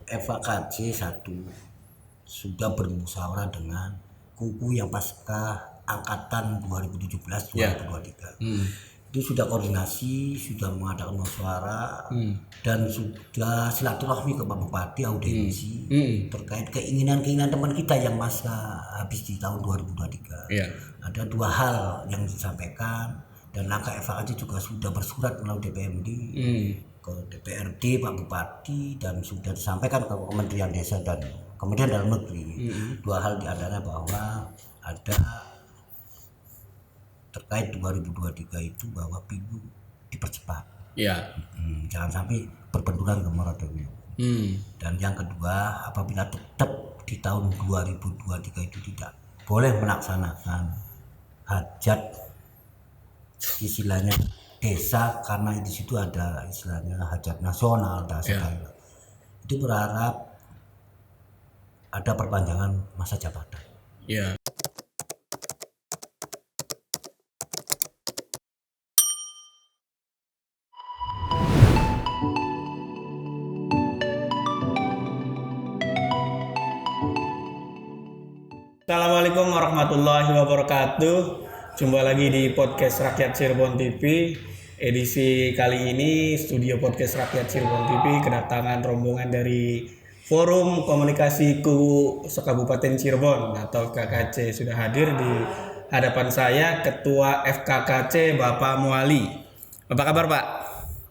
FAKC 1 sudah bermusyawarah dengan kuku yang pasca angkatan 2017-2023. Itu sudah koordinasi, sudah mengadakan musyawarah dan sudah silaturahmi ke Pak Bupati, audiensi terkait keinginan teman kita yang masa habis di tahun 2023. Ada 2 hal yang disampaikan dan langkah FAKC juga sudah bersurat melalui DPMD ke DPRD Pak Bupati dan sudah disampaikan ke Kementerian Desa dan Kementerian Dalam Negeri. 2 hal diantaranya bahwa ada terkait 2023 itu bahwa pilu dipercepat. Jangan sampai berbenturan ke moratorium. Dan yang kedua, apabila tetap di tahun 2023 itu tidak boleh melaksanakan hajat istilahnya desa karena di situ ada istilahnya hajat nasional dan sebagainya. Itu berharap ada perpanjangan masa jabatan. Assalamualaikum warahmatullahi wabarakatuh. Jumpa lagi di podcast Rakyat Cirebon TV. Edisi kali ini studio podcast Rakyat Cirebon TV kedatangan rombongan dari Forum Komunikasi KUU Kabupaten Cirebon atau FKKC. Sudah hadir di hadapan saya Ketua FKKC Bapak Muali. Apa kabar Pak?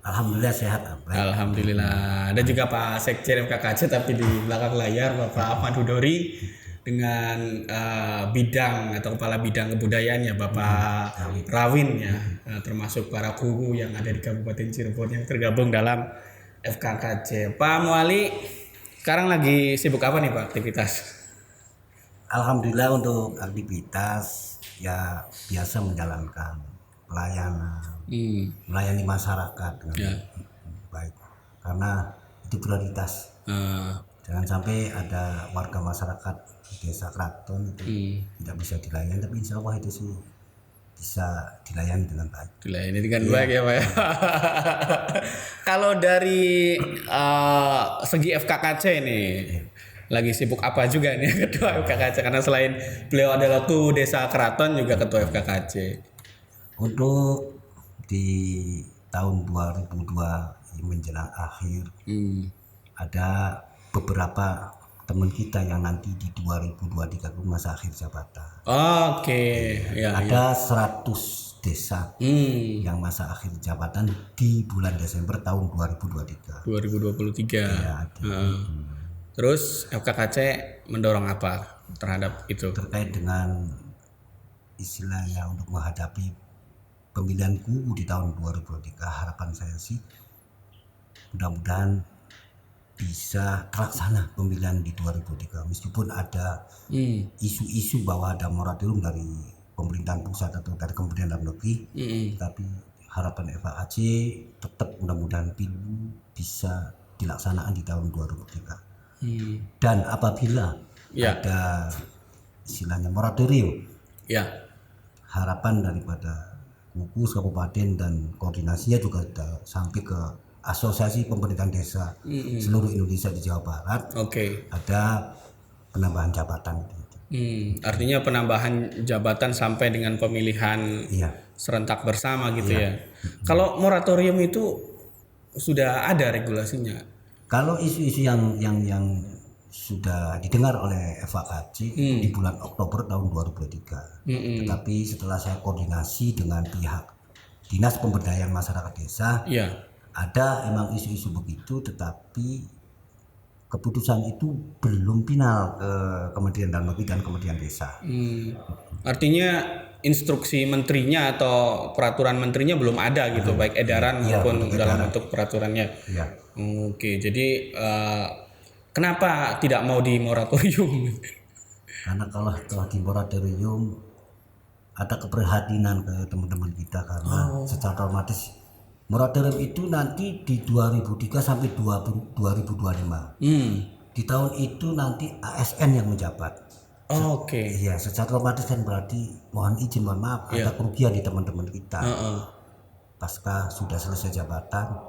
Alhamdulillah sehat. Alhamdulillah. Ada juga Pak Sekjen FKKC tapi di belakang layar Bapak Ahmad Hudori dengan bidang atau kepala bidang kebudayaannya Bapak Rawin ya, termasuk para guru yang ada di Kabupaten Cirebon yang tergabung dalam FKKC. Pak Muali, sekarang lagi sibuk apa nih Pak aktivitas? Alhamdulillah untuk aktivitas ya biasa menjalankan pelayanan, melayani masyarakat dengan baik karena itu prioritas. Jangan sampai ada warga masyarakat Desa Kraton itu tidak bisa dilayani, tapi insya Allah itu sih bisa dilayani dengan baik. Dilayani dengan baik ya Pak ya. Kalau dari segi FKKC ini lagi sibuk apa juga nih Ketua FKKC karena selain beliau adalah Ketua Desa Kraton juga Ketua FKKC. Untuk di tahun 2002 menjelang akhir ada beberapa teman kita yang nanti di 2023 itu masa akhir jabatan. Ada 100 desa yang masa akhir jabatan di bulan Desember tahun 2023. Terus FKKC mendorong apa terhadap itu? Terkait dengan istilahnya untuk menghadapi pemilihan KUU di tahun 2023, harapan saya sih mudah-mudahan bisa terlaksana pemilihan di 2023 meskipun ada isu-isu bahwa ada moratorium dari pemerintahan pusat atau dari Kementerian Dalam Negeri, tapi harapan FAKC tetap mudah-mudahan pilu bisa dilaksanakan di tahun 2023. Dan apabila ada istilahnya moratorium, harapan daripada gugus kabupaten dan koordinasinya juga sudah sampai ke Asosiasi Pemerintahan Desa seluruh Indonesia di Jawa Barat. Ada penambahan jabatan. Artinya penambahan jabatan sampai dengan pemilihan serentak bersama gitu ya. Kalau moratorium itu sudah ada regulasinya. Kalau isu-isu yang sudah didengar oleh FAKC di bulan Oktober tahun 2023. Tetapi setelah saya koordinasi dengan pihak Dinas Pemberdayaan Masyarakat Desa, ada emang isu-isu begitu, tetapi keputusan itu belum final ke Kementerian Dalam Negeri dan Kementerian Desa. Artinya instruksi menterinya atau peraturan menterinya belum ada gitu, baik edaran maupun dalam bentuk peraturannya. Jadi kenapa tidak mau di moratorium? Karena kalau di moratorium ada keprihatinan ke teman-teman kita karena secara otomatis moratorium itu nanti di 2003 sampai 2025. Di tahun itu nanti ASN yang menjabat. Iya, secara otomatis kan berarti mohon maaf ada kerugian di teman-teman kita. Pasca sudah selesai jabatan,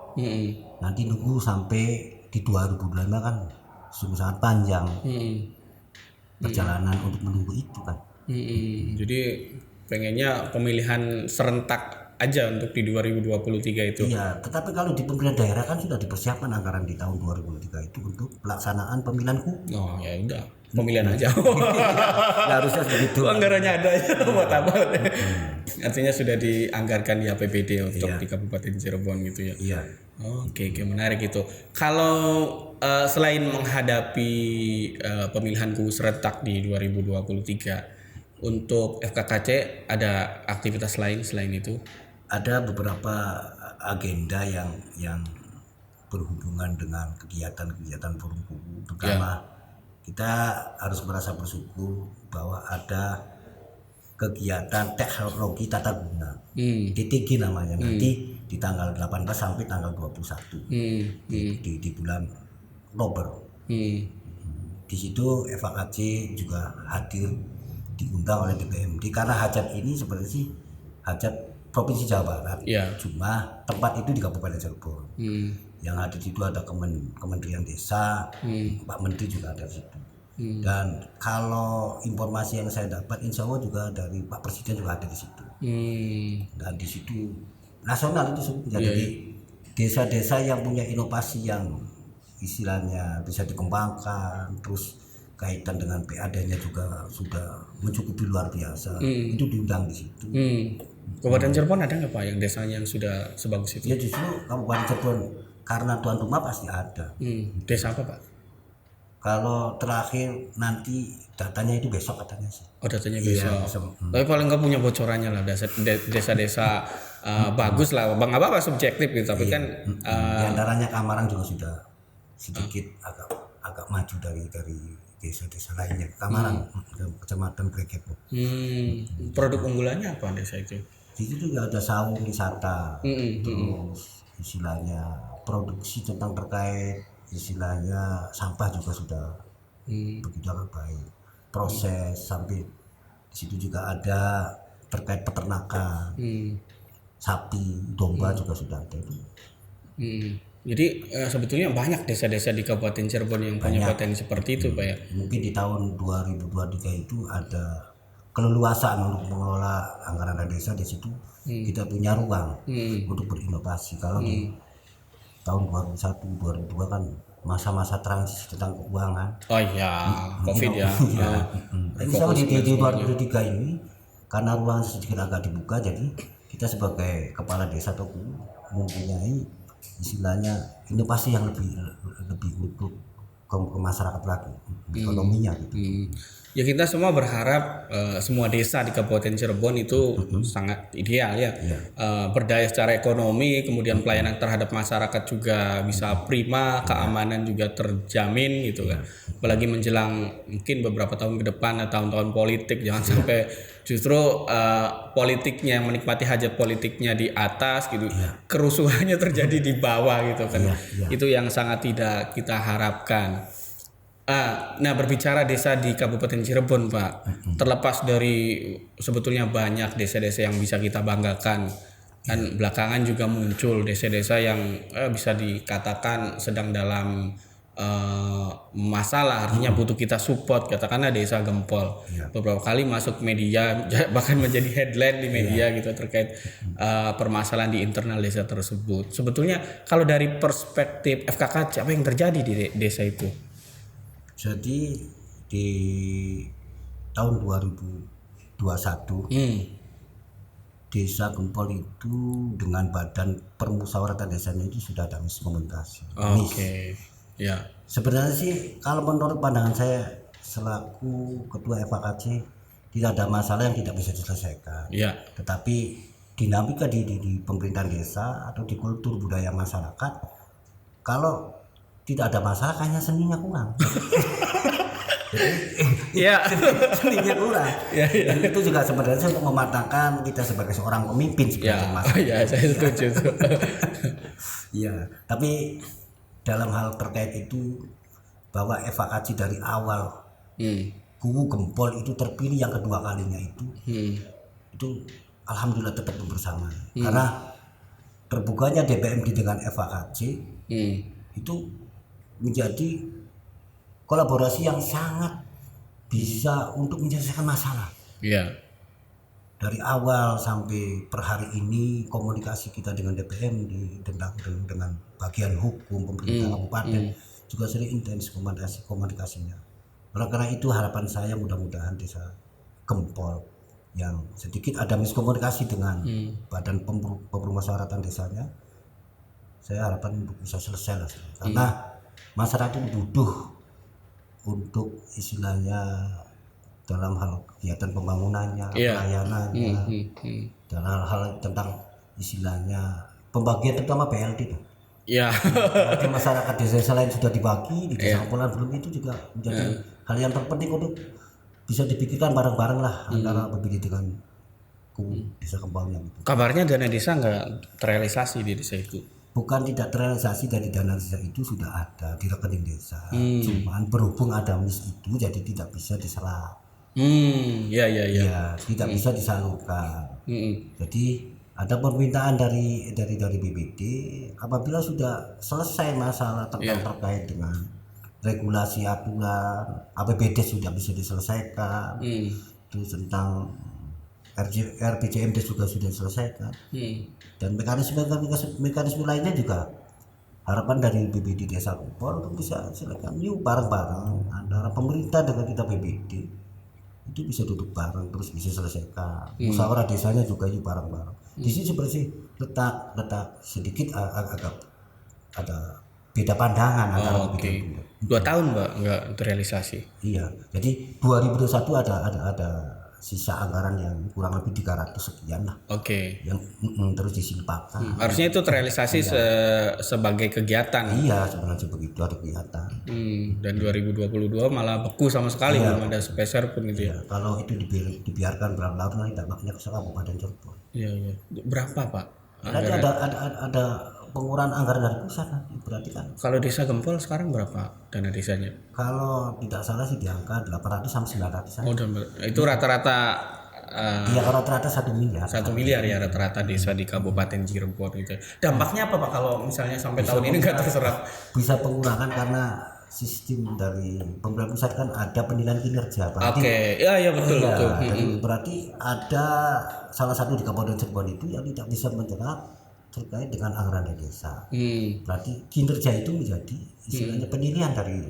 nanti nunggu sampai di 2025 kan sungguh sangat panjang perjalanan untuk menunggu itu kan. Jadi pengennya pemilihan serentak aja untuk di 2023 itu. Iya, tetapi kalau di pemilihan daerah kan sudah dipersiapkan anggaran di tahun 2023 itu untuk pelaksanaan pemilihan kubu. Oh ya udah, pemilihan aja. Ya, harusnya begitu. Anggarannya ada ya, buat apa? Artinya sudah dianggarkan di APBD untuk di Kabupaten Cirebon gitu ya. Iya. Oke, menarik itu. Kalau selain menghadapi pemilihan kubu serentak di 2023, untuk FKKC ada aktivitas lain selain itu? Ada beberapa agenda yang berhubungan dengan kegiatan-kegiatan forum kubu. Pertama, kita harus merasa bersyukur bahwa ada kegiatan teknologi tata guna, TTG namanya, nanti di tanggal 18 sampai tanggal 21 di bulan Oktober. Di situ FKKC juga hadir, diundang oleh DPMD karena hajat ini sebenarnya sih hajat Provinsi Jawa Barat. Cuma tempat itu di Kabupaten Cirebon. Yang hadir di situ ada Kementerian Desa, Pak Menteri juga ada di situ. Dan kalau informasi yang saya dapat, insya Allah juga dari Pak Presiden juga ada di situ. Dan di situ nasional itu jadi desa-desa yang punya inovasi yang istilahnya bisa dikembangkan, terus kaitan dengan PAD-nya juga sudah mencukupi luar biasa. Itu diundang di situ. Kabupaten Cirebon ada nggak Pak yang desanya yang sudah sebagus itu? Ya justru Kabupaten Cirebon karena tuan rumah pasti ada. Desa apa Pak? Kalau terakhir nanti datanya itu besok katanya sih. Oh datanya besok. Tapi paling nggak punya bocorannya lah desa-desa bagus lah. Bang apa subjektif gitu. Tapi kan di antaranya Kamarang juga sudah sedikit agak maju dari desa-desa lainnya. Kamarang, Kecamatan Greget. Produk unggulannya apa desa itu? Di situ juga ada saung wisata, terus istilahnya produksi tentang terkait istilahnya sampah juga sudah begitu baik, proses sampai di situ juga ada terkait peternakan, sapi, domba juga sudah ada itu. Jadi sebetulnya banyak desa-desa di Kabupaten Cirebon yang punya potensi seperti itu Pak ya. Mungkin di tahun 2023 itu ada keleluasaan untuk mengelola anggaran desa di situ. Kita punya ruang untuk berinovasi. Kalau di tahun 2001 2002 kan masa-masa transisi tentang keuangan. Oh iya, Covid ya. Insya Allah di 2023 ini karena ruang sedikit agak dibuka, jadi kita sebagai kepala desa atau mempunyai istilahnya inovasi yang lebih untuk ke masyarakat lagi, ekonominya gitu. Ya kita semua berharap semua desa di Kabupaten Cirebon itu sangat ideal ya. Berdaya secara ekonomi, kemudian pelayanan terhadap masyarakat juga bisa prima, keamanan juga terjamin gitu kan. Apalagi menjelang mungkin beberapa tahun ke depan, tahun-tahun politik, jangan sampai justru politiknya menikmati hajat politiknya di atas gitu, kerusuhannya terjadi di bawah gitu kan. Itu yang sangat tidak kita harapkan. Nah berbicara desa di Kabupaten Cirebon Pak, terlepas dari sebetulnya banyak desa-desa yang bisa kita banggakan, kan belakangan juga muncul desa-desa yang bisa dikatakan sedang dalam masalah, artinya butuh kita support, katakanlah desa Gempol. Beberapa kali masuk media, bahkan menjadi headline di media gitu terkait permasalahan di internal desa tersebut. Sebetulnya kalau dari perspektif FKKC apa yang terjadi di desa itu? Jadi di tahun 2021 Desa Gempol itu dengan Badan Permusyawaratan Desanya itu sudah ada miskomunikasi. Ya. Sebenarnya sih kalau menurut pandangan saya selaku ketua FKKC tidak ada masalah yang tidak bisa diselesaikan. Tetapi dinamika di pemerintahan desa atau di kultur budaya masyarakat, kalau tidak ada masalah kayaknya seninya kurang. Seninya kurang. Dan itu juga sebenarnya untuk mematangkan kita sebagai seorang pemimpin sebenarnya. Saya setuju. Tapi dalam hal terkait itu bahwa FKKC dari awal kubu Gempol itu terpilih yang kedua kalinya itu alhamdulillah tetap bersama. Karena terbukanya DPMD dengan FKKC itu menjadi kolaborasi yang sangat bisa untuk menyelesaikan masalah. Iya. Dari awal sampai per hari ini komunikasi kita dengan DPM dengan bagian hukum pemerintah kabupaten juga sering intens komunikasinya. Oleh karena itu harapan saya mudah-mudahan Desa Gempol yang sedikit ada miskomunikasi dengan badan pemusyawaratan desanya, saya harapkan untuk bisa selesai lah. Karena masyarakat itu butuh untuk istilahnya dalam hal kegiatan pembangunannya, pelayanannya, dan hal-hal tentang istilahnya pembagian terutama BLT. Iya. Di masyarakat desa lain sudah dibagi, di desa Kempolan belum, itu juga menjadi hal yang terpenting untuk bisa dipikirkan bareng-bareng lah antara BPD dengan desa Kempolnya. Kabarnya dana desa nggak terrealisasi di desa itu. Bukan tidak terrealisasi, dari dana desa itu sudah ada di rekening desa. Cuman berhubung ada miss itu jadi tidak bisa diserap. Ya, tidak bisa disalurkan. Jadi ada permintaan dari BPD apabila sudah selesai masalah terkait dengan regulasi aturan APBD sudah bisa diselesaikan, terus tentang RPJMD juga sudah diselesaikan, dan mekanisme lainnya juga harapan dari BPD Desa Gempol untuk bisa silakan yuk bareng-bareng antara pemerintah dengan kita BPD itu bisa duduk bareng terus bisa selesaikan. Musyawarah desanya juga yuk bareng-bareng. Di sini seperti letak sedikit agak ada beda pandangan antara BPD. 2 tahun Mbak nggak terrealisasi. Iya, jadi 2021 ada sisa anggaran yang kurang lebih 300 sekian lah. Yang terus disimpahkan. Harusnya itu terrealisasi sebagai kegiatan. Iya, sebenarnya begitu, ada kegiatan. Dan 2022 malah beku sama sekali, belum ada sepeser pun gitu ya. Kalau itu dibiarkan berlarut nanti dampaknya ke Kabupaten Cirebon. Iya. Berapa Pak? Nanti ada pengurangan anggaran dari pusat nanti, berarti kan. Kalau Desa Gempol sekarang berapa dana desanya? Kalau tidak salah sih di angka 800 sampai 900. Itu rata-rata. Iya, rata-rata 1 miliar. 1 miliar ya rata-rata desa di Kabupaten Cirebon gitu. Dampaknya apa Pak kalau misalnya sampai tahun ini nggak terserap? Bisa pengurangan karena sistem dari pemerintah pusat kan ada penilaian kinerja. Iya betul. Berarti ada salah satu di Kabupaten Cirebon itu yang tidak bisa menyerap terkait dengan anggaran desa. Berarti kinerja itu menjadi istilahnya penilaian dari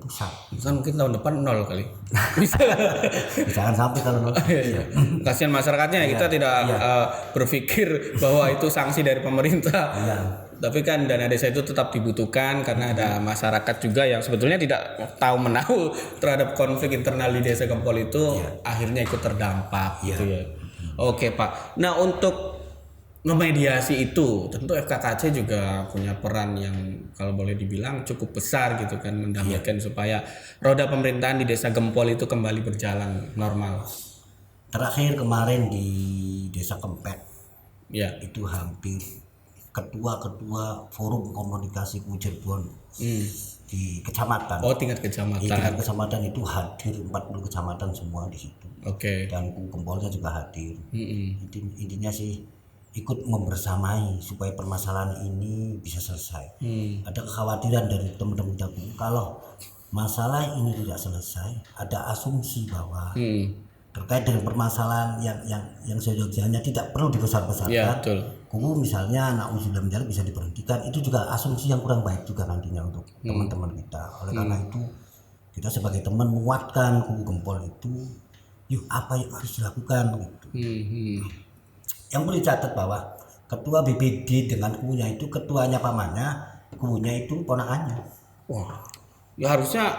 pusat. Kan mungkin tahun depan 0 kali. Jangan sampai kalau 0. Kasihan masyarakatnya, kita tidak berpikir bahwa itu sanksi dari pemerintah. Tapi kan dana desa itu tetap dibutuhkan karena ada masyarakat juga yang sebetulnya tidak tahu menahu terhadap konflik internal di Desa Gempol itu, akhirnya ikut terdampak gitu ya. Oke Pak. Nah, untuk memediasi itu tentu FKKC juga punya peran yang kalau boleh dibilang cukup besar gitu kan, mendamaikan supaya roda pemerintahan di Desa Gempol itu kembali berjalan normal. Terakhir kemarin di Desa Kempet itu hampir ketua forum komunikasi Cirebon di kecamatan. Tingkat kecamatan. Tingkat kecamatan itu hadir 40 kecamatan semua di situ. Dan Gempolnya juga hadir. Intinya sih ikut membersamai supaya permasalahan ini bisa selesai. Ada kekhawatiran dari teman-teman kita kalau masalah ini tidak selesai, ada asumsi bahwa terkait dengan permasalahan yang sejauhnya tidak perlu dibesar-besarkan. Kubu misalnya anak usul menjadi bisa diberhentikan, itu juga asumsi yang kurang baik juga nantinya untuk teman-teman kita. Oleh karena itu kita sebagai teman menguatkan kubu Gempol itu, yuk apa yang harus dilakukan gitu. Yang perlu dicatat bahwa ketua BPD dengan kubunya itu ketuanya pamannya, kubunya itu ponakannya. Wah, ya harusnya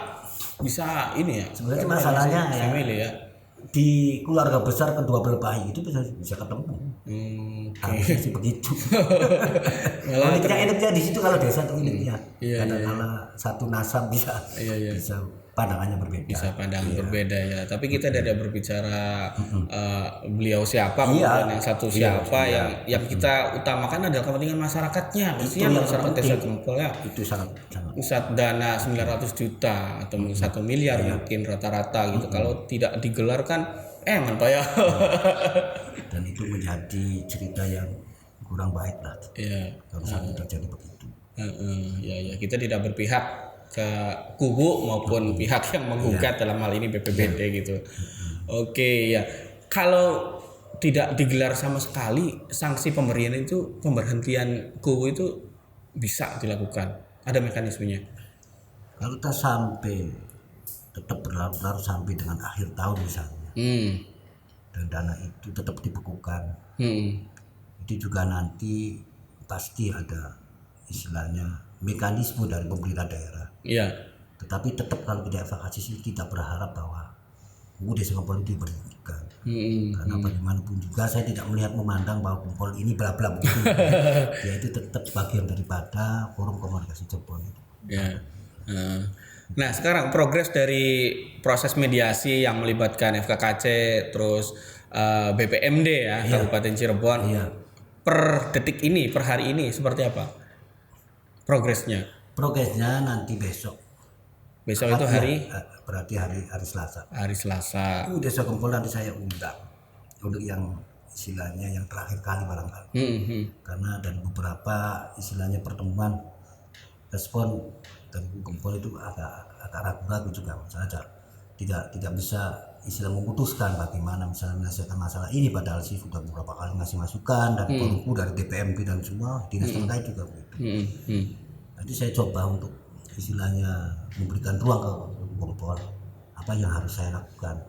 bisa ini ya. Sebenarnya masalahnya ya di keluarga besar kedua belah bayi itu bisa ketemu. Harusnya sih begitu. Politiknya enaknya di situ kalau desa tuh enaknya. Kadang-kadang satu nasab bisa pandangannya berbeda. Bisa pandangan berbeda ya. Tapi kita tidak berbicara beliau siapa, kemudian yang satu siapa, yang kita utamakan adalah kepentingan masyarakatnya. Maksudnya masyarakat Desa Gempol ya. Itu sangat. Misal dana 900 juta atau 1 miliar mungkin rata-rata gitu. Kalau tidak digelar kan Pak ya. Dan itu menjadi cerita yang kurang baik lah. Kalau sampai terjadi begitu. Kita tidak berpihak ke kubu maupun pihak yang menggugat dalam hal ini BPBD gitu. Oke ya. Kalau tidak digelar sama sekali, sanksi pemberian itu, pemberhentian kubu itu bisa dilakukan. Ada mekanismenya. Kalau kita sampai tetap berlarut-larut sampai dengan akhir tahun misalnya, dan dana itu tetap dibekukan, itu juga nanti pasti ada istilahnya mekanisme dari pemerintah daerah. Iya. Tetapi tetap kalau kita evakuasi kita berharap bahwa desa Gempol itu diberhentikan. Karena bagaimanapun juga saya tidak melihat memandang bahwa Gempol ini bla bla begitu. Ya itu tetap bagian daripada forum komunikasi Cirebon itu. Ya. Nah sekarang progres dari proses mediasi yang melibatkan FKKC terus BPMD ya, Kabupaten Cirebon. Iya. Per detik ini, per hari ini seperti apa progresnya? Progresnya nanti besok. Besok itu hari? Berarti hari Selasa. Hari Selasa. Itu desa Gempol nanti saya undang untuk yang istilahnya yang terakhir kali barangkali. Karena dari beberapa istilahnya pertemuan respon dari Gempol itu agak ragu-ragu juga, misalnya tidak bisa istilah memutuskan bagaimana misalnya menyelesaikan masalah ini, padahal sih sudah beberapa kali ngasih masukan dari forumku, dari DPMP dan semua dinas terkait juga begitu. Nanti saya coba untuk istilahnya memberikan ruang ke Gempol apa yang harus saya lakukan,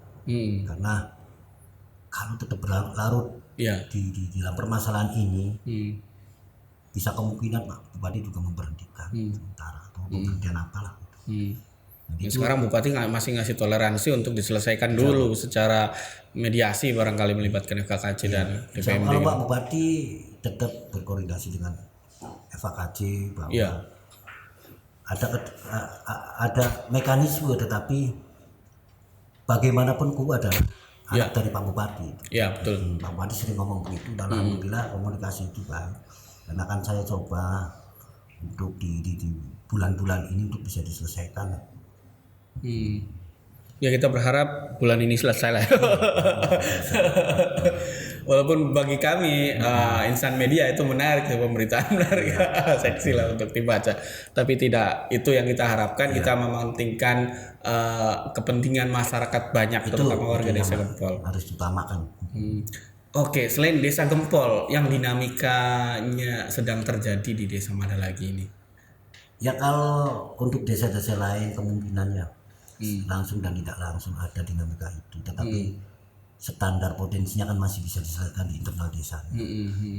karena kalau tetap berlarut-larut di dalam permasalahan ini, bisa kemungkinan Pak Bupati juga memberhentikan sementara atau pemberhentian apalah. Ya, sekarang Bupati masih ngasih toleransi untuk diselesaikan dulu secara mediasi barangkali melibatkan FKKC dan DPMD. Kalau Pak Bupati tetap berkoordinasi dengan FKKC bahwa ada mekanisme, tetapi bagaimanapun kubu adalah anak dari Pak Bupati. Ya betul. Pak Bupati sering ngomong begitu dan alhamdulillah komunikasi itu baik. Dan akan saya coba untuk di bulan-bulan ini untuk bisa diselesaikan. Ya kita berharap bulan ini selesai lah. Walaupun bagi kami insan media itu menarik, pemberitaan menarik, seksi lah untuk dibaca. Tapi tidak itu yang kita harapkan. Kita mementingkan kepentingan masyarakat banyak, itu, terutama warga desa Gempol. Harus diutamakan. Oke, selain desa Gempol, yang dinamikanya sedang terjadi di desa mana lagi ini? Ya kalau untuk desa-desa lain kemungkinannya langsung dan tidak langsung ada dinamika itu, tetapi standar potensinya kan masih bisa diselesaikan di internal desa.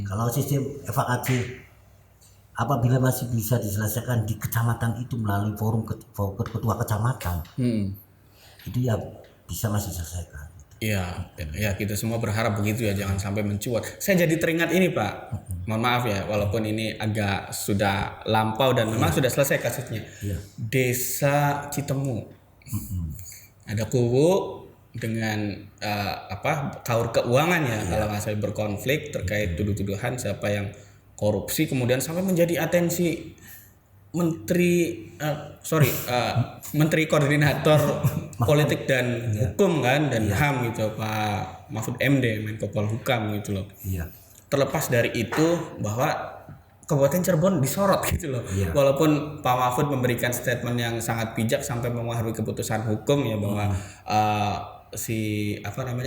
Kalau sistem evakuasi apabila masih bisa diselesaikan di kecamatan itu melalui forum ketua kecamatan, itu ya bisa masih diselesaikan. Ya kita semua berharap begitu ya, jangan sampai mencuat. Saya jadi teringat ini Pak, mohon maaf ya, walaupun ini agak sudah lampau dan memang sudah selesai kasusnya. Desa Citemu, ada kubu dengan kaur keuangan ya, kalau nggak salah berkonflik terkait tuduh-tuduhan siapa yang korupsi, kemudian sampai menjadi atensi Menteri Koordinator Politik dan Hukum kan dan HAM gitu, Pak Mahfud MD, Menko Polhukam gitu loh. Terlepas dari itu bahwa Kabupaten Cirebon disorot gitu loh. Walaupun Pak Mahfud memberikan statement yang sangat bijak sampai mempengaruhi keputusan hukum ya bahwa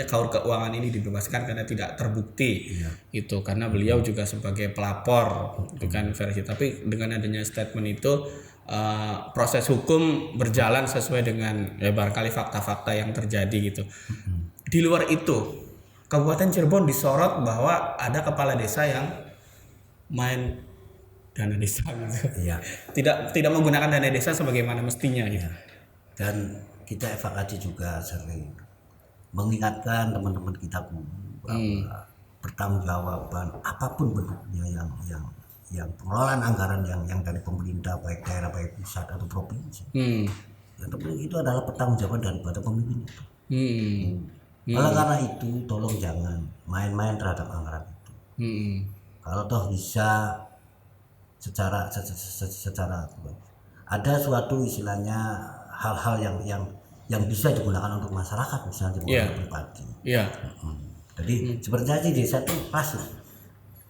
kaur keuangan ini dibebaskan karena tidak terbukti. Itu karena beliau juga sebagai pelapor itu kan versi. Tapi dengan adanya statement itu proses hukum berjalan sesuai dengan ya barangkali fakta-fakta yang terjadi gitu. Di luar itu Kabupaten Cirebon disorot bahwa ada kepala desa yang main dana desa gitu. Tidak menggunakan dana desa sebagaimana mestinya gitu. Dan kita evakuasi juga sering mengingatkan teman-teman kita bahwa pertanggungjawaban apapun bentuknya yang pengelolaan anggaran yang dari pemerintah baik daerah baik pusat atau provinsi. Yang terpenting itu adalah pertanggungjawaban daripada pemimpin itu. Oleh karena itu tolong jangan main-main terhadap anggaran itu. Kalau toh bisa secara ada suatu istilahnya hal-hal yang bisa digunakan untuk masyarakat, misalnya pribadi. Jadi sebenarnya di desa itu pas.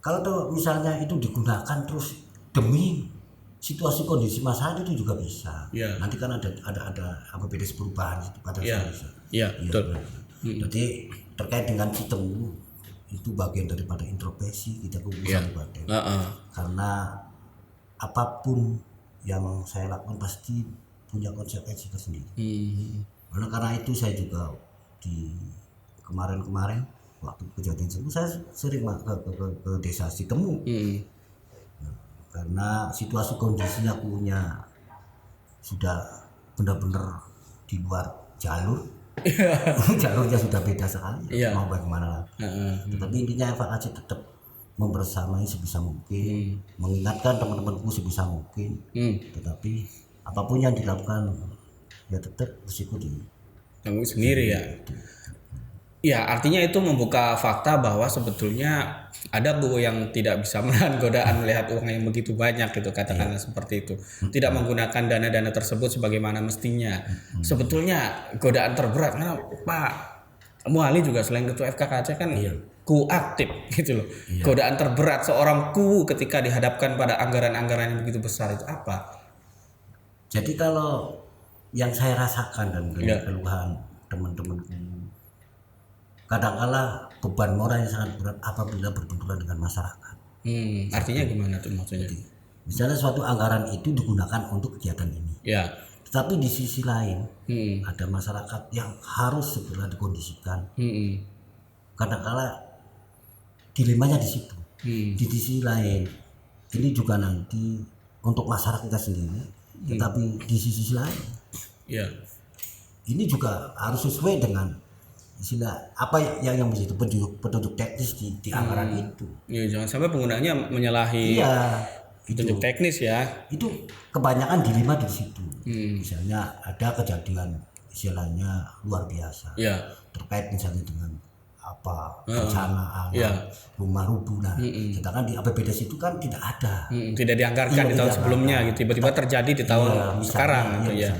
Kalau tuh misalnya itu digunakan terus demi situasi kondisi masyarakat itu juga bisa. Iya. Nanti kan ada APBD perubahan itu pada Iya. bisa. Iya, betul. benar. Jadi terkait dengan sistem itu bagian daripada introspeksi kita ke kabupaten. Karena apapun yang saya lakukan pasti punya konsekuensi tersendiri. Karena itu saya juga di kemarin waktu kejadian tersebut saya sering ke desa Citemu. Karena situasi kondisinya punya sudah benar-benar di luar jalur. Jalurnya sudah beda sekali. Mau bagaimana lagi. Tetapi intinya evakuasi tetap membersamai sebisa mungkin, mengingatkan teman-temanku sebisa mungkin. Tetapi apapun yang dilakukan ya tetap berisiko tanggung sendiri ya. Ya, artinya itu membuka fakta bahwa sebetulnya ada guru yang tidak bisa menahan godaan melihat uang yang begitu banyak gitu, katakanlah seperti itu. Tidak menggunakan dana-dana tersebut sebagaimana mestinya. Sebetulnya godaan terberat karena Pak Muali juga selain ketua FKKC kan ku aktif gitu loh. Godaan terberat seorang ku ketika dihadapkan pada anggaran-anggaran yang begitu besar itu apa? Jadi kalau yang saya rasakan dan keluhan teman-temanku, kadang-kala beban moral yang sangat berat apabila berbenturan dengan masyarakat. Artinya gimana tuh maksudnya? Jadi, misalnya suatu anggaran itu digunakan untuk kegiatan ini. Ya. Tetapi di sisi lain ada masyarakat yang harus segera dikondisikan. Kadang-kala dilemanya di situ. Di sisi lain ini juga nanti untuk masyarakat kita sendiri. Tetapi di sisi lain, ini juga harus sesuai dengan istilah apa yang menjadi petunjuk teknis di anggaran itu. Iya, jangan sampai penggunanya menyalahi petunjuk teknis ya. Itu kebanyakan dilema di situ. Misalnya ada kejadian istilahnya luar biasa. Terkait misalnya dengan apa bencana rumah rubuh. Sedangkan di APBD itu kan tidak ada. Tidak dianggarkan di tahun sebelumnya gitu. Tiba-tiba terjadi di tahun sekarang gitu ya.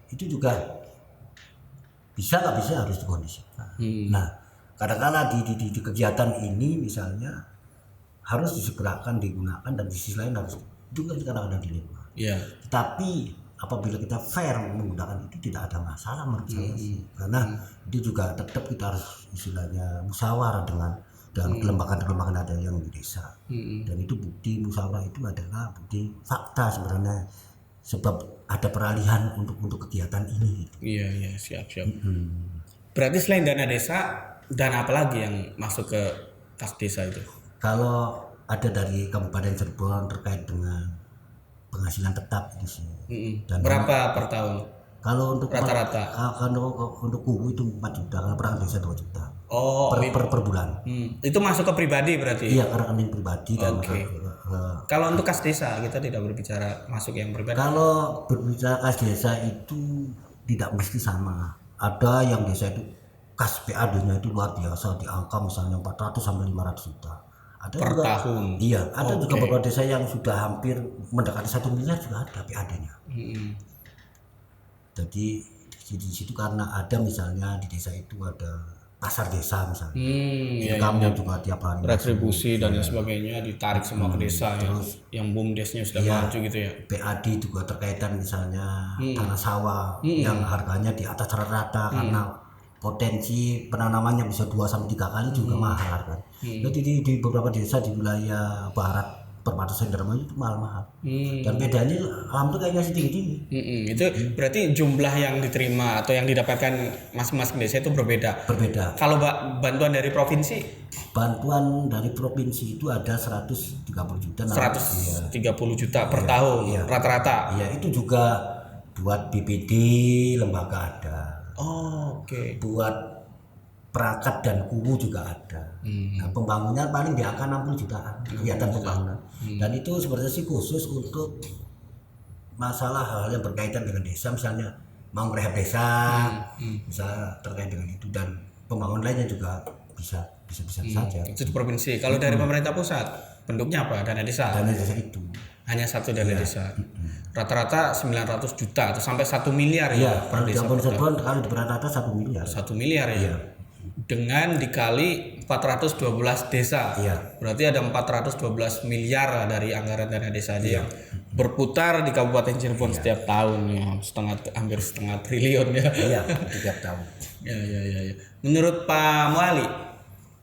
Itu juga bisa nggak bisa harus dikondisikan. Nah, kadang-kala di kegiatan ini misalnya harus disegerakan digunakan dan di sisi lain harus juga kadang-kadang dilema. Tapi apabila kita fair menggunakan itu tidak ada masalah menurut saya sih. Karena itu juga tetap kita harus istilahnya musyawarah dengan kelembagaan-kelembagaan ada yang di desa. Dan itu bukti musyawarah itu adalah bukti fakta sebenarnya. Sebab ada peralihan untuk kegiatan ini. Iya, siap. Berarti selain dana desa, dana apa lagi yang masuk ke kas desa itu? Kalau ada dari Kabupaten Cirebon terkait dengan penghasilan tetap itu sih. Dan berapa per tahun? Kalau untuk rata-rata? Untuk kubu itu 4 juta, kalau perangkat desa 2 juta. Per bulan. Itu masuk ke pribadi berarti? Iya, ke rekening pribadi dan kalau untuk kas desa kita tidak berbicara masuk yang pribadi. Kalau berbicara kas desa itu tidak mesti sama. Ada yang desa itu kas PAD-nya itu luar biasa di angka misalnya 400 sampai 500 juta. Ada per juga, tahun. Iya, ada juga beberapa desa yang sudah hampir mendekati 1 miliar juga ada PAD-nya. Jadi di situ karena ada misalnya di desa itu ada pasar desa misalnya, kamu juga tiap hari retribusi dan lain sebagainya ditarik semua ke desa terus yang BUMDesnya sudah maju gitu ya. PAD juga terkaitan misalnya tanah sawah yang harganya di atas rata-rata karena potensi penanamannya bisa 2-3 kali juga mahal kan. Jadi di beberapa desa di wilayah barat perbatasan Indramayu itu mahal. Dan bedanya alhamdulillah kayaknya sih tinggi. Itu berarti jumlah yang diterima atau yang didapatkan masing-masing desa itu berbeda. Kalau bantuan dari provinsi? Bantuan dari provinsi itu ada 130 juta. 130 juta per tahun rata-rata. Iya, itu juga buat BPD lembaga ada. Buat perangkat dan kubu juga ada. Nah, pembangunan paling di angka 60 jutaan kegiatan pembangunan. Dan itu sebenarnya sih khusus untuk masalah hal yang berkaitan dengan desa, misalnya mau rehab desa, misalnya terkait dengan itu, dan pembangunan lainnya juga bisa saja. Itu di provinsi. Kalau dari pemerintah pusat, bentuknya apa? Dana desa. Dana desa itu hanya satu dana desa. Rata-rata 900 juta atau sampai 1 miliar per desa. Kalau di rata-rata 1 miliar. 1 miliar ya. Dengan dikali 412 desa. Berarti ada 412 miliar dari anggaran dana desa aja yang berputar di Kabupaten Cirebon setiap tahun ya, hampir setengah triliun ya. Iya, tiap tahun. Ya. Menurut Pak Muali,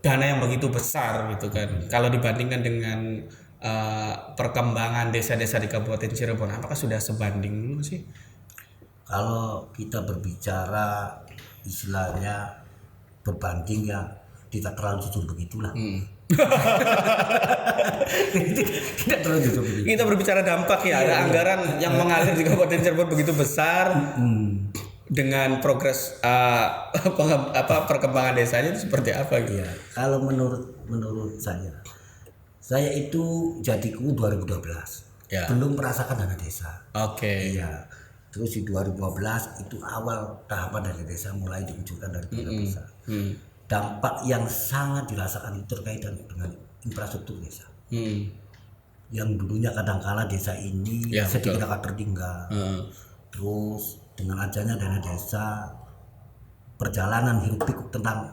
dana yang begitu besar gitu kan, kalau dibandingkan dengan perkembangan desa-desa di Kabupaten Cirebon, apakah sudah sebanding dulu sih? Kalau kita berbicara istilahnya berbanding ya tidak terlalu jujur begitulah. Tidak terlalu jujur begitu. Kita berbicara dampak ya, ada anggaran yang mengalir di Kabupaten Cirebon begitu besar. Dengan progres perkembangan desanya itu seperti apa gitu? Ya, kalau menurut saya itu Jatiku 2012 Ya. belum merasakan dana desa. Oke. Iya. Terus di 2015 itu awal tahapan dari desa mulai diwujudkan dari dana desa. Dampak yang sangat dirasakan itu terkait dengan infrastruktur desa. Yang dulunya kadangkala desa ini Ya, sedikit betul. agak tertinggal. Terus dengan adanya dana desa, perjalanan hiruk pikuk tentang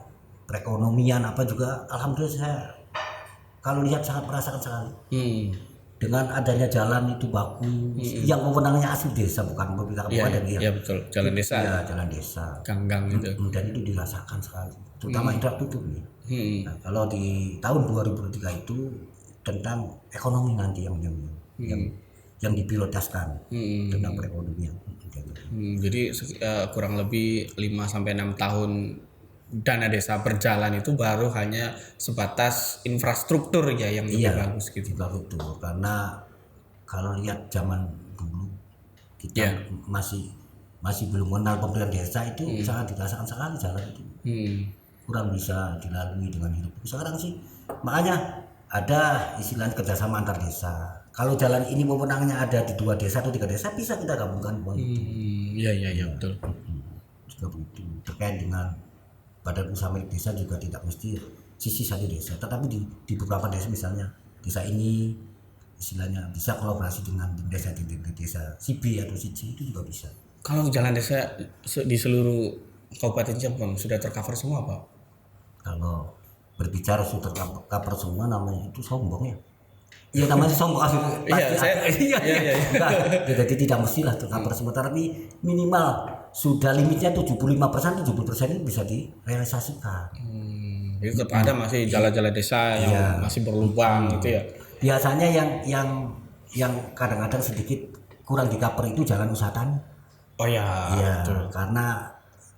perekonomian apa juga, alhamdulillah saya kalau lihat sangat merasakan sekali. Dengan adanya jalan itu bagus, yang wewenangnya asli desa bukan pemerintah kabupaten Iya betul, jalan desa, ya jalan desa, gang-gang itu. dan itu dirasakan sekali, terutama infrastruktur nih. Nah, kalau di tahun 2023 itu tentang ekonomi nanti yang diprioritaskan tentang perekonomian. Jadi kurang lebih 5-6 tahun dana desa berjalan itu baru hanya sebatas infrastruktur ya yang lebih bagus gitu. Infrastruktur, karena kalau lihat zaman dulu kita masih belum mengenal pemerintahan desa itu sangat dirasakan sekali jalan itu. Kurang bisa dilalui dengan hidup. Sekarang sih makanya ada istilah kerjasama antar desa. Kalau jalan ini wewenangnya ada di 2 desa atau 3 desa bisa kita gabungkan uang itu. Iya betul. Juga begitu. Terkait dengan badan usaha milik desa juga tidak mesti sisi satu desa, tetapi di beberapa desa misalnya desa ini istilahnya bisa kolaborasi dengan desa si B atau si C itu juga bisa. Kalau jalan desa di seluruh Kabupaten Cirebon sudah tercover semua Pak? Kalau berbicara sudah tercover semua namanya itu sombong ya. Iya namanya sombong pasti. Iya. Jadi tidak mestilah tercover semua, tapi minimal sudah limitnya 75%, 70% itu bisa direalisasikan. Jadi tetap ada masih jalan-jalan desa yang masih berlubang gitu ya. Biasanya yang kadang-kadang sedikit kurang di-cover itu jalan usaha tani. Oh ya. Iya, karena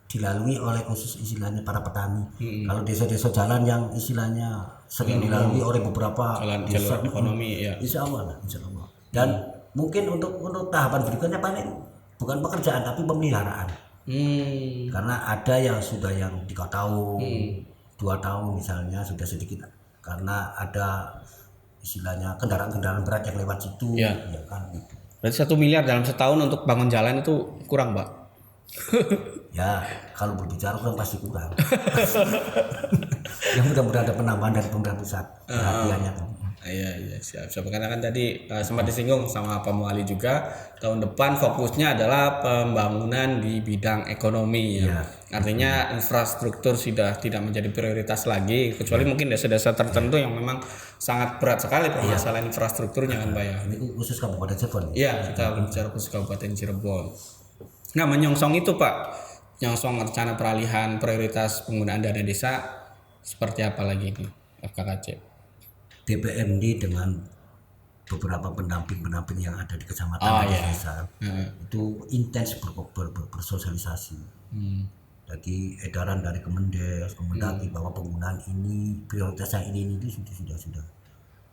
dilalui oleh khusus istilahnya para petani. Kalau desa-desa jalan yang istilahnya sering dilalui oleh beberapa desa ekonomi ya. Insya Allah. Dan mungkin untuk tahapan berikutnya paling bukan pekerjaan tapi pemeliharaan. Karena ada yang sudah yang 3 tahun, 2 tahun misalnya sudah sedikit karena ada istilahnya kendaraan-kendaraan berat yang lewat situ, ya kan. Berarti 1 miliar dalam setahun untuk bangun jalan itu kurang, Pak? Ya, kalau berbicara kan pasti kurang. Ya mudah-mudahan ada penambahan dari pemerintah pusat perhatiannya. Iya siap. Karena kan tadi sempat disinggung sama Pak Muali juga tahun depan fokusnya adalah pembangunan di bidang ekonomi ya. Artinya infrastruktur sudah tidak menjadi prioritas lagi kecuali mungkin desa-desa tertentu yang memang sangat berat sekali permasalahan infrastrukturnya kan Pak ya. Ini khusus Kabupaten Cirebon. Iya, kita berbicara khusus Kabupaten Cirebon. Nah, menyongsong itu Pak, menyongsong rencana peralihan prioritas penggunaan dana desa seperti apa lagi nih FKKC? DPMD dengan beberapa pendamping yang ada di kecamatan dan desa itu intens bersosialisasi. Jadi edaran dari Kemendes, Kemendagri bahwa penggunaan ini prioritas yang ini itu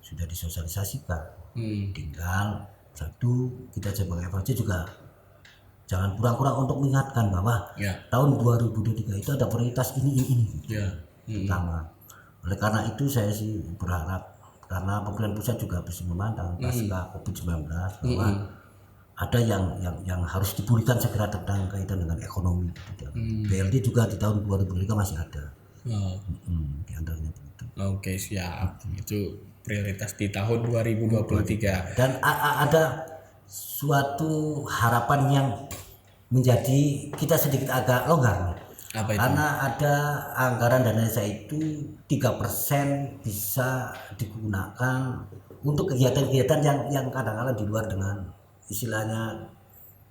sudah disosialisasikan. Tinggal satu kita sebagai FKKC juga jangan kurang-kurang untuk mengingatkan bahwa tahun 2023 itu ada prioritas ini. Pertama. Oleh karena itu saya sih berharap karena pemerintah pusat juga harus memandang pasca COVID-19 bahwa ada yang harus dipulihkan segera tentang kaitan dengan ekonomi. BLT juga di tahun 2023 masih ada. Di antaranya begitu. Oke, siap. Itu prioritas di tahun 2023. Dan ada suatu harapan yang menjadi kita sedikit agak longgar. Apa itu? Karena ada anggaran dana desa itu 3% bisa digunakan untuk kegiatan-kegiatan yang kadang-kadang di luar dengan istilahnya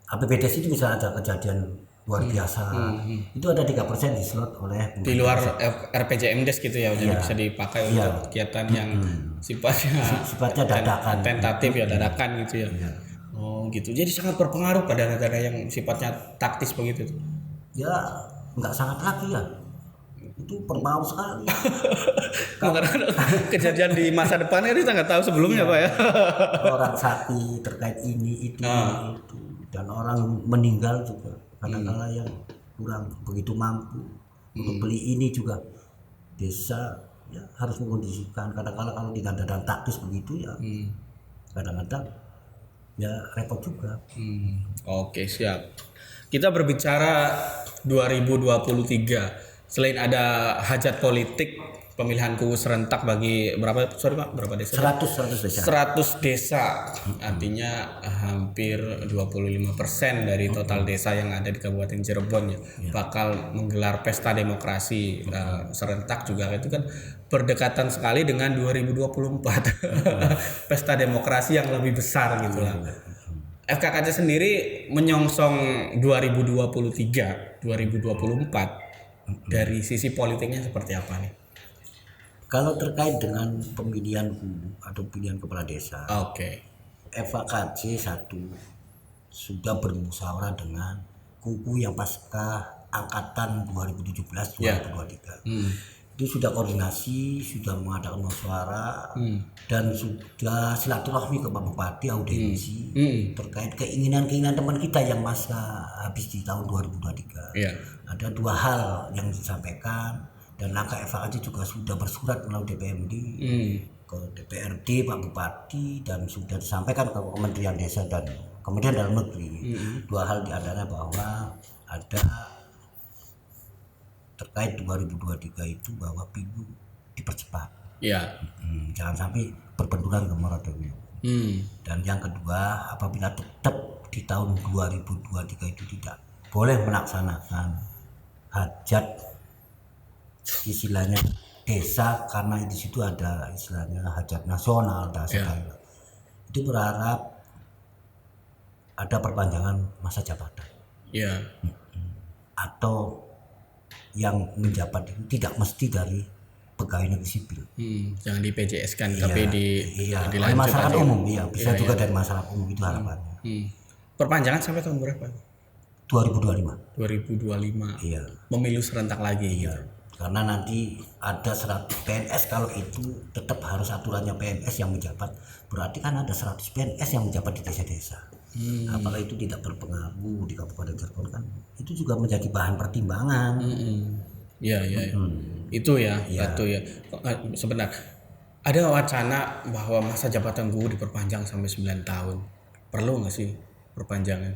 APBDes itu bisa ada kejadian luar biasa. Itu ada 3% dislot oleh di luar RPJMdes gitu ya, jadi bisa dipakai untuk kegiatan yang sifatnya dadakan, tentatif ya, dadakan gitu ya. Oh gitu, jadi sangat berpengaruh pada negara yang sifatnya taktis begitu. Ya nggak sangat lagi ya, itu berpengaruh sekali. Karena kejadian di masa depannya kita nggak tahu sebelumnya Pak ya. Orang sakit terkait ini itu, dan orang meninggal juga kadang-kala yang kurang begitu mampu untuk beli ini juga desa ya harus mengkondisikan. Kadang-kala kalau di keadaan taktis begitu ya kadang-kadang ya repot juga. Oke, siap. Kita berbicara 2023, selain ada hajat politik pemilihan KUU serentak bagi berapa desa? 100 desa. 100 desa. Artinya hampir 25% dari total desa yang ada di Kabupaten Cirebon ya bakal menggelar pesta demokrasi serentak juga. Itu kan berdekatan sekali dengan 2024. Pesta demokrasi yang lebih besar gitu lah. FKKC sendiri menyongsong 2023, 2024 dari sisi politiknya seperti apa nih? Kalau terkait dengan pemilihan KUU atau pemilihan kepala desa, FKKC 1 sudah bermusyawarah dengan KUU yang pasca angkatan 2017-2023. Itu sudah koordinasi, sudah mengadakan musyawarah dan sudah silaturahmi ke Pak Bupati, audiensi terkait keinginan teman kita yang masa habis di tahun 2023. Ada 2 hal yang disampaikan. Dan langkah FKKC juga sudah bersurat melalui DPMD ke DPRD Pak Bupati dan sudah disampaikan ke Kementerian Desa dan Kementerian Dalam Negeri. 2 hal diantaranya bahwa ada terkait 2023 itu bahwa pilu dipercepat. Jangan sampai berbenturan ke moratorium. Dan yang kedua, apabila tetap di tahun 2023 itu tidak boleh melaksanakan hajat istilahnya desa, karena di situ ada istilahnya hajat nasional itu berharap ada perpanjangan masa jabatan atau yang menjabat itu tidak mesti dari pegawai negeri sipil, jangan di PJS kan tapi oleh masyarakat umum bisa juga dari masyarakat umum, itu harapannya. Perpanjangan sampai tahun berapa? 2025. Pemilu serentak lagi gitu. Karena nanti ada 100 PNS, kalau itu tetap harus aturannya PNS yang menjabat, berarti kan ada 100 PNS yang menjabat di desa-desa. Apakah itu tidak berpengaruh di Kabupaten Cirebon, kan itu juga menjadi bahan pertimbangan. Itu ya. Sebenarnya ada wacana bahwa masa jabatan guru diperpanjang sampai 9 tahun. Perlu nggak sih perpanjangan?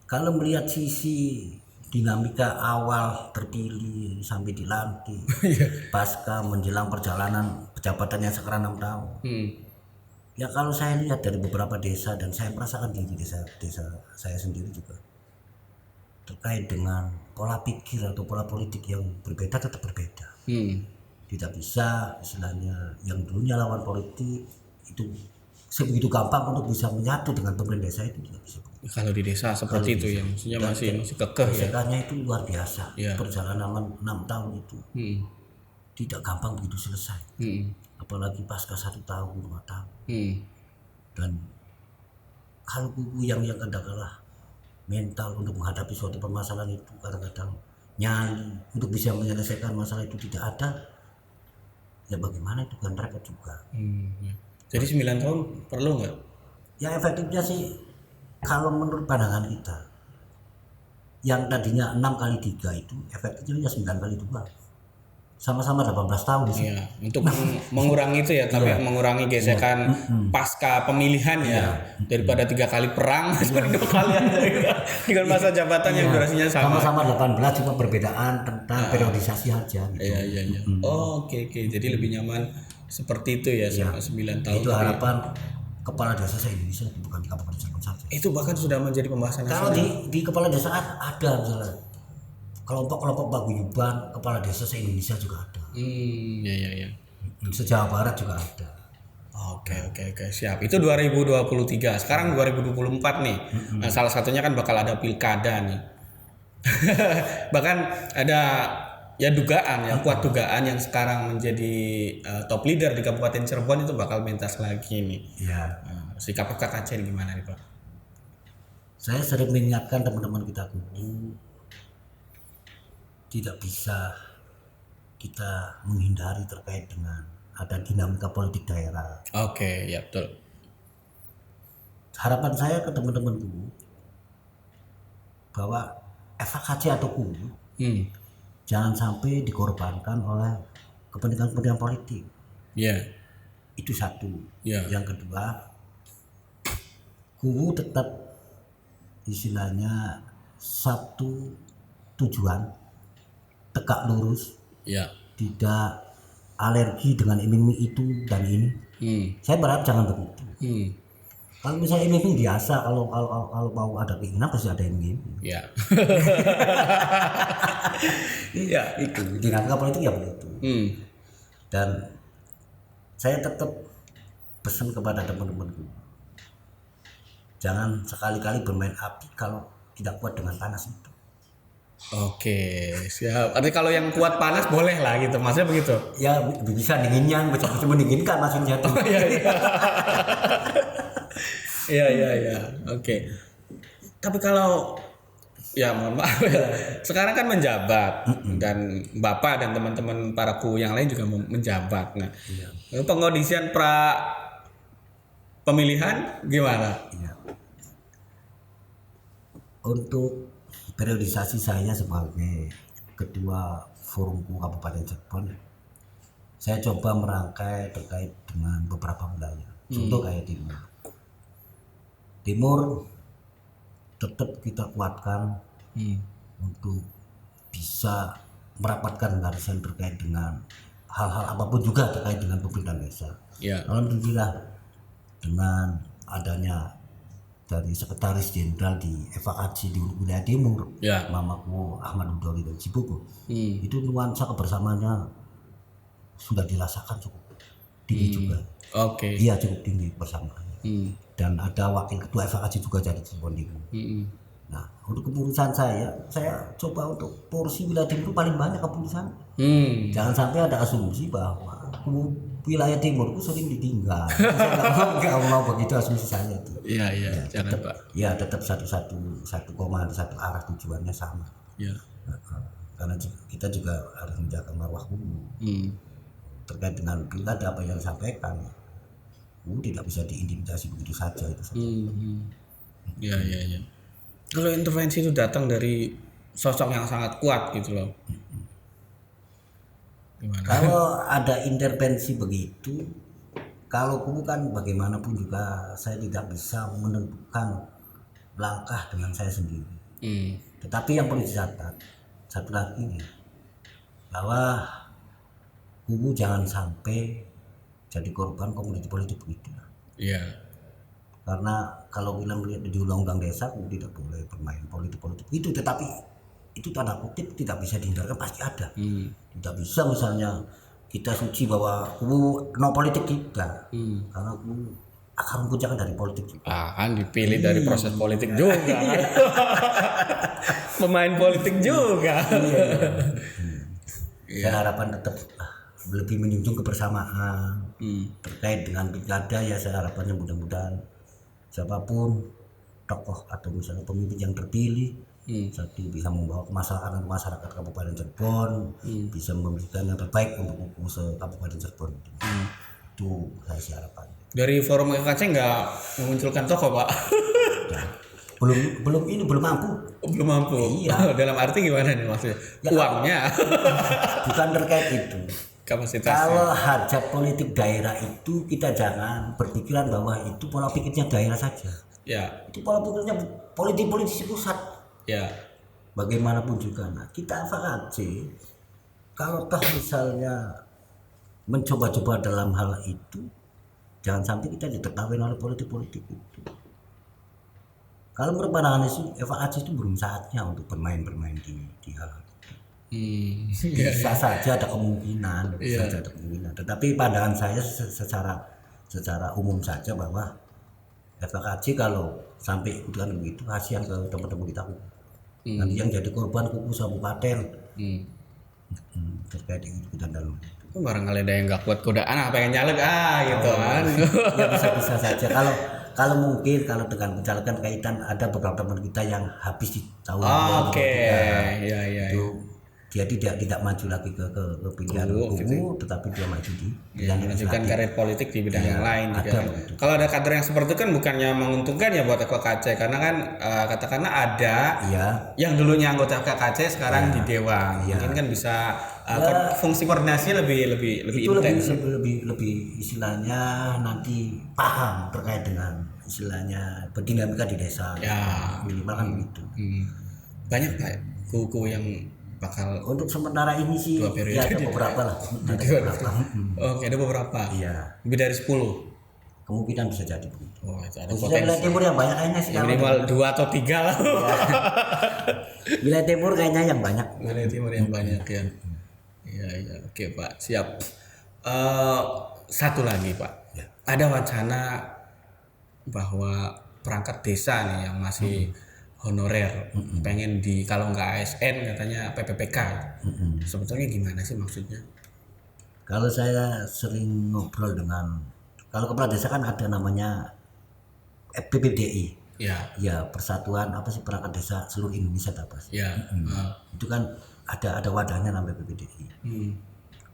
Kalau melihat sisi dinamika awal terpilih sampai dilantik, pasca menjelang perjalanan jabatannya sekarang 6 tahun. Ya kalau saya lihat dari beberapa desa, dan saya merasakan di desa saya sendiri juga, terkait dengan pola pikir atau pola politik yang berbeda tetap berbeda. Tidak bisa istilahnya yang dulunya lawan politik itu sebegitu gampang untuk bisa menyatu dengan pemerintah desa, itu tidak bisa. Kalau di desa seperti itu ya, maksudnya masih kekeh ya. Gesekannya itu luar biasa. Perjalanan 6 tahun itu tidak gampang begitu selesai. Apalagi pasca 1 tahun, 2 tahun. Dan kalau kubu yang kadang-kadang mental untuk menghadapi suatu permasalahan itu kadang-kadang nyali untuk bisa menyelesaikan masalah itu tidak ada, ya bagaimana itu kan repot juga. Jadi 9 tahun perlu nggak? Ya efektifnya sih kalau menurut pandangan kita, yang tadinya 6 kali 3 itu efektifnya 9 kali 2, sama-sama 18 tahun sih. Untuk mengurangi itu ya, tapi mengurangi gesekan pasca pemilihan daripada 3 kali perang, 2 kali aja dengan masa jabatan yang durasinya sama-sama 18, cuma perbedaan tentang periodisasi aja gitu. Oke. Jadi lebih nyaman seperti itu ya, 9 tahun. Itu harapan kepala desa se-Indonesia, bukan di Kabupaten Cirebon saja. Itu bahkan sudah menjadi pembahasan nasional. Kalau di kepala desa ada misalnya kelompok-kelompok paguyuban kepala desa se-Indonesia juga ada. Iya. Se-Jawa Barat juga ada. Oke, siap. Itu 2023. Sekarang 2024 nih. Nah, salah satunya kan bakal ada pilkada nih. Bahkan ada ya dugaan ya, kuat dugaan yang sekarang menjadi top leader di Kabupaten Cirebon itu bakal mentas lagi nih. Ya, Sikap Kak Aceh gimana nih, Pak? saya sering mengingatkan teman-teman kita kubu, tidak bisa kita menghindari terkait dengan ada dinamika politik daerah. Oke, ya betul. Harapan saya ke teman-temanku bahwa FHKC atau kubu jangan sampai dikorbankan oleh kepentingan-kepentingan politik. Ya. Itu satu. Ya. Yang kedua, kubu tetap istilahnya satu tujuan, tegak lurus, Ya. tidak alergi dengan iming-iming itu dan ini. Saya berharap jangan begitu. Kalau misalnya iming-iming biasa, kalau mau ada keinginan pasti ada iming-iming. Ya. Iya, itu dinamika politik ya begitu. Dan saya tetap pesan kepada teman-temanku, jangan sekali-kali bermain api kalau tidak kuat dengan panas itu. Oke, siap. Artinya kalau yang kuat panas boleh lah gitu, maksudnya begitu? Ya bisa dinginnya, bisa mendinginkan maksudnya tuh. Oh, iya. Iya. Oke. Tapi kalau ya mohon maaf ya, sekarang kan menjabat dan Bapak dan teman-teman para ku yang lain juga menjabat. Nah, pengondisian pra pemilihan gimana? Iya. Untuk periodisasi saya sebagai ketua forumku Kabupaten Cirebon, saya coba merangkai terkait dengan beberapa wilayah. Contoh kayak Timur tetap kita kuatkan untuk bisa merapatkan barisan terkait dengan hal-hal apapun juga terkait dengan pemerintahan desa. Ya. Alhamdulillah dengan adanya dari Sekretaris Jenderal di FHKC di wilayah Timur, Ya. Mamaku Ahmad Udori dari Cibuku, itu nuansa kebersamaannya sudah dirasakan cukup tinggi juga. Oke. Iya cukup tinggi bersamaannya. Dan ada wakil ketua FHKC juga dari Cirebon Timur. Nah untuk keputusan saya coba untuk porsi wilayah Timur itu paling banyak keputusan. Jangan sampai ada asumsi bahwa wilayah Timur itu sering ditinggal. Saya nggak mau begitu asumsi saya tuh. Iya, jangan tetap, Pak. Ya tetap satu koma satu arah tujuannya sama. Ya. Karena kita juga harus menjaga marwah kubu. Terkait dengan pilkada apa yang disampaikan, tidak bisa diintimidasi begitu saja itu saja. Ya. Kalau intervensi itu datang dari sosok yang sangat kuat gitu loh. Gimana? Kalau ada intervensi begitu, kalau kubu kan bagaimanapun juga saya tidak bisa menentukan langkah dengan saya sendiri. Tetapi yang perlu dicatat satu lagi nih, bahwa kubu jangan sampai jadi korban komoditi politik begitu. Iya. Karena kalau bilang di undang-undang desa kubu tidak boleh bermain politik itu, tetapi itu tanda kutip tidak bisa dihindarkan, pasti ada. Tidak bisa misalnya kita suci bahwa kubu no politik tidak, karena kubu akar rumputnya kan dari politik juga. Kan dipilih dari proses politik juga kan. Pemain politik juga. Dan harapan tetap lebih menjunjung kebersamaan terkait dengan pilkada. Ya saya harapannya mudah-mudahan siapapun tokoh atau misalnya pemimpin yang terpilih satu bisa membawa kemaslahatan masyarakat Kabupaten Cirebon, bisa memberikan yang terbaik untuk Kabupaten Cirebon. Itu saya sih harapannya. Dari forum FHKC nggak memunculkan tokoh Pak? Ya, belum mampu. Belum mampu. Iya. Dalam arti gimana nih maksudnya? Ya, uangnya. Bukan terkait itu. Kapasitasnya. Kalau hajat politik daerah itu kita jangan berpikiran bahwa itu pola pikirnya daerah saja. Ya. Itu pola pikirnya politisi pusat. Ya. Bagaimanapun juga. Nah, kita FHKC kalau toh misalnya mencoba-coba dalam hal itu, jangan sampai kita ditertawain oleh politik itu. Kalau menurut pandangan itu FHKC itu belum saatnya untuk bermain di hal itu. Bisa saja ada kemungkinan, Tetapi pandangan saya secara secara umum saja bahwa FKKC kalau sampai ikutan begitu kasihan ke teman-teman kita. Nanti yang jadi korban kuku kabupaten terkait ikutan dalam barangkali ada yang nggak kuat godaan pengen nyalek gitu kan. Ya bisa saja kalau mungkin kalau dengan pencalekan kaitan ada beberapa teman kita yang habis di tahun ya. Itu dia tidak maju lagi ke pilihan kubu, tetapi dia maju di yang melanjutkan karir politik di bidang yang lain juga. Begitu. Kalau ada kader yang seperti itu kan bukannya menguntungkan ya buat FKKC, karena kan katakanlah ada yang dulunya anggota FKKC sekarang di Dewan, mungkin kan bisa fungsi koordinasi lebih intens. Lebih istilahnya nanti paham terkait dengan istilahnya berdinamika di desa. Minimal kan begitu. Banyak Pak kuku yang bakal untuk sementara ini sih ya ada beberapa lah. Oke, ada beberapa. Iya. Lebih dari 10. Kemungkinan bisa jadi begitu. Oh, itu ada potensi. Wilayah timur yang banyak kayaknya sih. Minimal 2 atau 3 lah. Wilayah timur kayaknya yang banyak. Wilayah timur yang banyak ya. Iya. Oke, Pak. Siap. Satu lagi, Pak. Ya. Ada wacana bahwa perangkat desa nih yang masih honorer pengen kalau nggak ASN katanya PPPK. Sebetulnya gimana sih maksudnya? Kalau saya sering ngobrol dengan kalau kepala desa kan ada namanya PPDI. Ya Persatuan Perangkat Desa Seluruh Indonesia apa sih? Itu kan ada wadahnya namanya PPDI.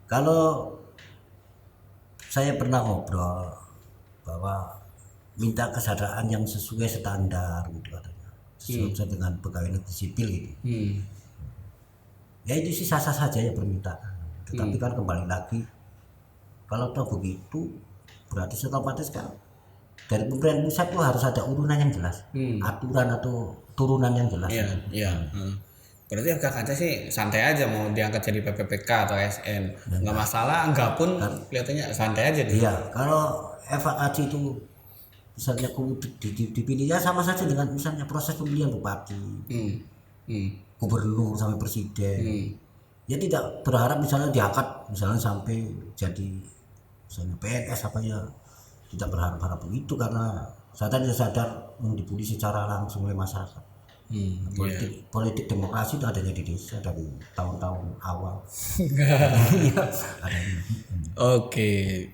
Kalau saya pernah ngobrol bahwa minta kesadaran yang sesuai standar gitu katanya. Sesuai dengan pegawai negeri sipil gitu. Ya itu sih sah-sah saja ya permintaan. Tetapi kan kembali lagi kalau tahu begitu berarti otomatis kan dari pemerintahan pusat itu harus ada urunan yang jelas, aturan atau turunan yang jelas. Berarti FKKC sih santai aja mau diangkat jadi PPPK atau ASN, nggak masalah, enggak pun kelihatannya santai aja. Iya, kalau FKKC itu misalnya dipilih ya sama saja dengan misalnya proses pemilihan bupati, gubernur sampai presiden. Ya tidak berharap misalnya diangkat misalnya sampai jadi misalnya PNS tidak berharap begitu karena sadar yang dibully secara langsung oleh masyarakat. Politik demokrasi itu adanya di desa dari tahun-tahun awal. Oke,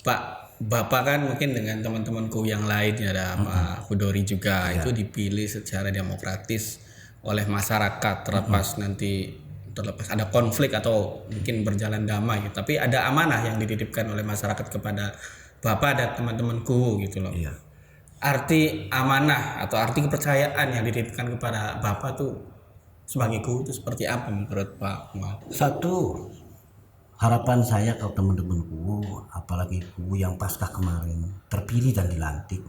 Pak. Bapak kan mungkin dengan teman-temanku yang lain ada Pak Hudori juga itu dipilih secara demokratis oleh masyarakat terlepas ada konflik atau mungkin berjalan damai gitu. Tapi ada amanah yang dititipkan oleh masyarakat kepada Bapak dan teman-temanku gitu loh. Arti amanah atau arti kepercayaan yang dititipkan kepada Bapak tuh sebagai guru itu seperti apa menurut Pak? Satu, harapan saya ke teman-temanku, apalagi ku yang pasca kemarin terpilih dan dilantik,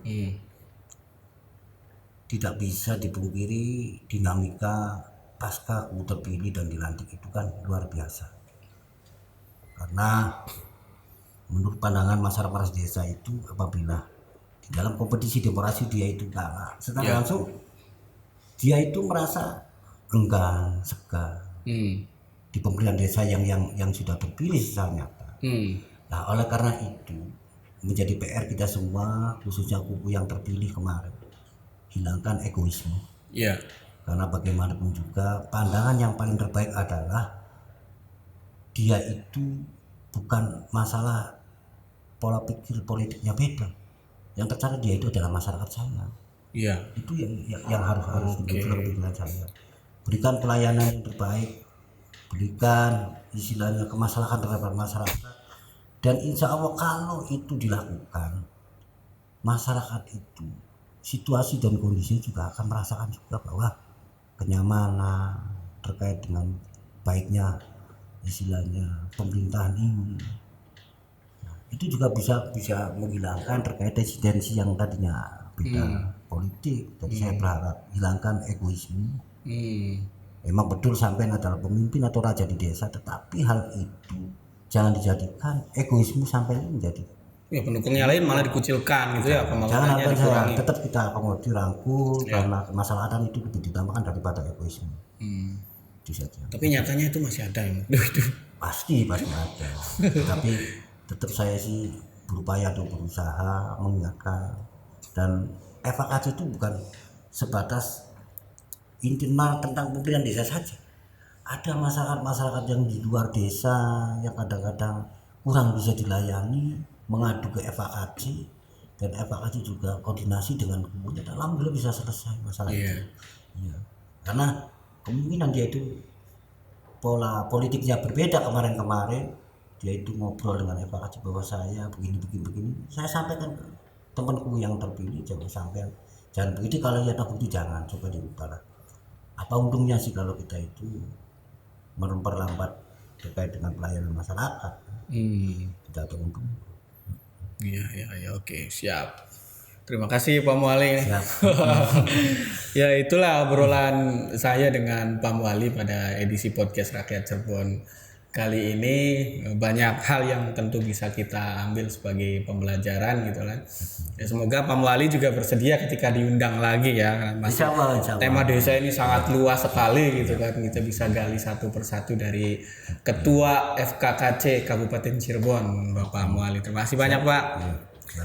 tidak bisa dipungkiri dinamika pasca ku terpilih dan dilantik itu kan luar biasa. Karena menurut pandangan masyarakat desa itu apabila di dalam kompetisi demokrasi dia itu kalah, secara langsung dia itu merasa enggan, segan. Di pemerintahan desa yang sudah terpilih secara nyata. Nah, oleh karena itu menjadi PR kita semua, khususnya kubu yang terpilih kemarin, hilangkan egoisme. Karena bagaimanapun juga pandangan yang paling terbaik adalah dia itu bukan masalah pola pikir politiknya beda. Yang tercatat dia itu adalah masyarakat saya. Itu yang harus dipikiran pikiran saya. Berikan pelayanan yang terbaik, berikan istilahnya kemaslahatan terhadap masyarakat, dan insya Allah kalau itu dilakukan masyarakat itu situasi dan kondisinya juga akan merasakan juga bahwa kenyamanan terkait dengan baiknya istilahnya pemerintahan ini. Itu juga bisa menghilangkan terkait residensi yang tadinya beda politik. Jadi saya berharap hilangkan egoisme. Memang betul sampean adalah pemimpin atau raja di desa, tetapi hal itu jangan dijadikan egoisme sampai menjadi pendukungnya lain malah dikucilkan gitu ya, pembangunannya dikurangi. Tetap kita akomodir rangkul karena kemaslahatan itu lebih ditambahkan daripada egoisme. Itu saja. Tapi nyatanya itu masih ada ya, itu pasti ada. Tapi tetap saya sih berupaya untuk berusaha mengingatkan. Dan FAKC itu bukan sebatas internal tentang pemilihan desa saja. Ada masyarakat yang di luar desa yang kadang-kadang kurang bisa dilayani, mengadu ke FAKC, dan FAKC juga koordinasi dengan kemudian alhamdulillah bisa selesai masalah itu. Ya. Karena kemungkinan dia itu pola politiknya berbeda kemarin-kemarin, dia itu ngobrol dengan FAKC bahwa saya begini, saya sampaikan ke temanku yang terpilih, jangan begitu, kalau ya bukti jangan, coba diubah lah. Apa untungnya sih kalau kita itu memperlambat terkait dengan pelayanan masyarakat? Tidak ada untung. Iya, oke, siap. Terima kasih Pak Muali. Siap. Ya, itulah obrolan saya dengan Pak Muali pada edisi podcast Rakyat Cirebon kali ini. Banyak hal yang tentu bisa kita ambil sebagai pembelajaran gitu kan. Ya, semoga Pak Muali juga bersedia ketika diundang lagi ya. Insya Allah. Tema desa ini sangat luas sekali gitu kan. Kita bisa gali satu persatu dari Ketua FKKC Kabupaten Cirebon, Bapak Muali. Terima kasih banyak Pak.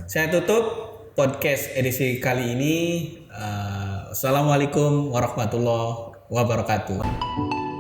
Saya tutup podcast edisi kali ini. Assalamualaikum warahmatullahi wabarakatuh.